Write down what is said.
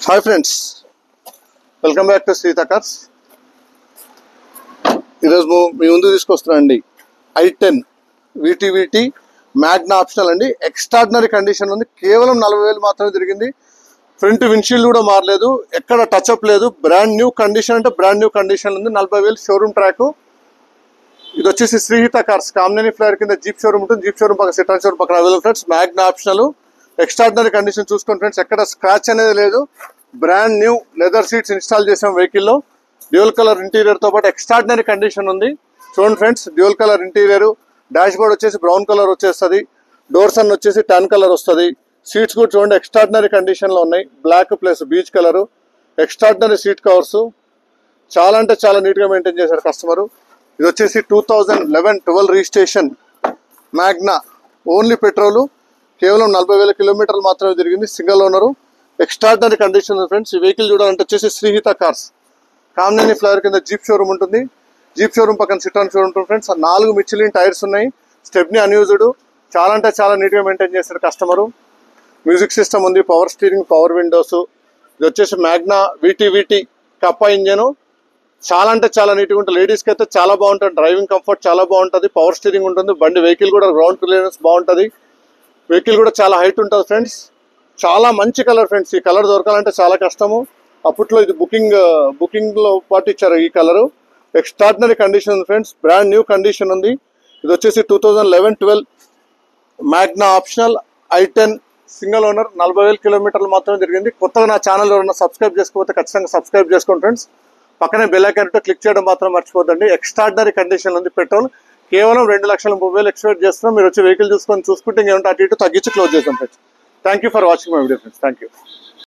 Hi friends, welcome back to Sita cars. ఈరోజు మీ ముందు తీసుకొస్తున్నాను అండి i10 VTVT మ్యాగ్నా ఆప్షనల్ అండి. ఎక్స్ట్రాడినరీ కండిషన్ ఉంది. కేవలం 40,000 మాత్రమే తిరిగింది. ఫ్రంట్ విండ్షీల్డ్ కూడా మారలేదు, ఎక్కడ టచ్అప్ లేదు. బ్రాండ్ న్యూ కండిషన్ అంటే బ్రాండ్ న్యూ కండిషన్ ఉంది. 40,000 షోరూమ్ ట్రాక్. ఇది వచ్చేసి శ్రీహిత కార్స్ కామినేని ఫ్లైర్ కింద జీప్ షోరూమ్ ఉంటుంది. జీప్ షోరూమ్ పక్కన సిట్రాన్ షోరూమ్ పక్కన available friends. Magna optional extraordinary condition చూసుకోండి ఫ్రెండ్స్. ఎక్కడ స్క్రాచ్ అనేది లేదు. Brand new leather seats install చేసాం వెహికల్లో. డ్యూయల్ కలర్ ఇంటీరియర్ తో పాటు ఎక్స్ట్రాడినరీ కండిషన్ ఉంది. చూడండి friends, dual colour interior. Dash board వచ్చేసి బ్రౌన్ కలర్ వచ్చేస్తుంది. డోర్స్ అన్ని వచ్చేసి టన్ కలర్ వస్తుంది. సీట్స్ కూడా చూడండి ఎక్స్ట్రాడినరీ కండిషన్ లో ఉన్నాయి. Black plus beige colour. Extraordinary seat covers. చాలా అంటే చాలా నీట్ గా మెయింటైన్ చేశారు కస్టమర్. ఇది వచ్చేసి 2011-12 రిజిస్ట్రేషన్ మ్యాగ్నా. Only petrol. కేవలం 40,000 కిలోమీటర్లు మాత్రమే తిరిగింది. Single owner. Extraordinary condition friends. ఈ వెహికల్ చూడాలంటే వచ్చేసి శ్రీహిత కార్స్ కామినేని ఫ్లైర్ కింద జీప్ షోరూమ్ ఉంటుంది. జీప్ షోరూమ్ పక్కన సిట్రాన్ షోరూమ్ ఉంటుంది ఫ్రెండ్స్. 4 మిచిలిన్ టైర్స్ ఉన్నాయి. Stepney unused. చాలా అంటే చాలా నీట్గా మెయింటైన్ చేస్తారు కస్టమరు. మ్యూజిక్ సిస్టమ్ ఉంది, పవర్ స్టీరింగ్, పవర్ విండోస్. ఇది వచ్చేసి మ్యాగ్నా VTVT కప్పా ఇంజను. చాలా అంటే చాలా నీట్గా ఉంటుంది. లేడీస్కి అయితే చాలా బాగుంటుంది. డ్రైవింగ్ కంఫర్ట్ చాలా బాగుంటుంది. పవర్ స్టీరింగ్ ఉంటుంది. బండి వెహికల్ కూడా గ్రౌండ్ క్లియరెన్స్ బాగుంటుంది. వెహికల్ కూడా చాలా హైట్ ఉంటుంది ఫ్రెండ్స్. చాలా మంచి కలర్ ఫ్రెండ్స్. ఈ కలర్ దొరకాలంటే చాలా కష్టము. అప్పట్లో ఇది బుకింగ్ లో పాటు ఇచ్చారు ఈ కలరు. ఎక్స్ట్రాడినరీ కండిషన్ ఉంది ఫ్రెండ్స్. బ్రాండ్ న్యూ కండిషన్ ఉంది. ఇది వచ్చేసి 2011-12 Magna optional i10 single owner. 40,000 కిలోమీటర్లు మాత్రమే తిరిగింది. కొత్తగా నా ఛానల్ ఎవరైనా సబ్స్క్రైబ్ చేసుకోకపోతే ఖచ్చితంగా సబ్స్క్రైబ్ చేసుకోండి ఫ్రెండ్స్. పక్కనే బెల్ ఐకాన్ క్లిక్ చేయడం మాత్రం మర్చిపోద్దండి. ఎక్స్ట్రాడినరీ కండిషన్ ఉంది. పెట్రోల్ కేవలం 2,30,000 ఎక్స్పెక్ట్ చేస్తున్నాం. మీరు వచ్చి వెహికల్ చూసుకుంటే ఇంకేమంటే అటు ఇటు తగ్గించి క్లోజ్ చేస్తాం friends. Thank you for watching my video friends. Thank you.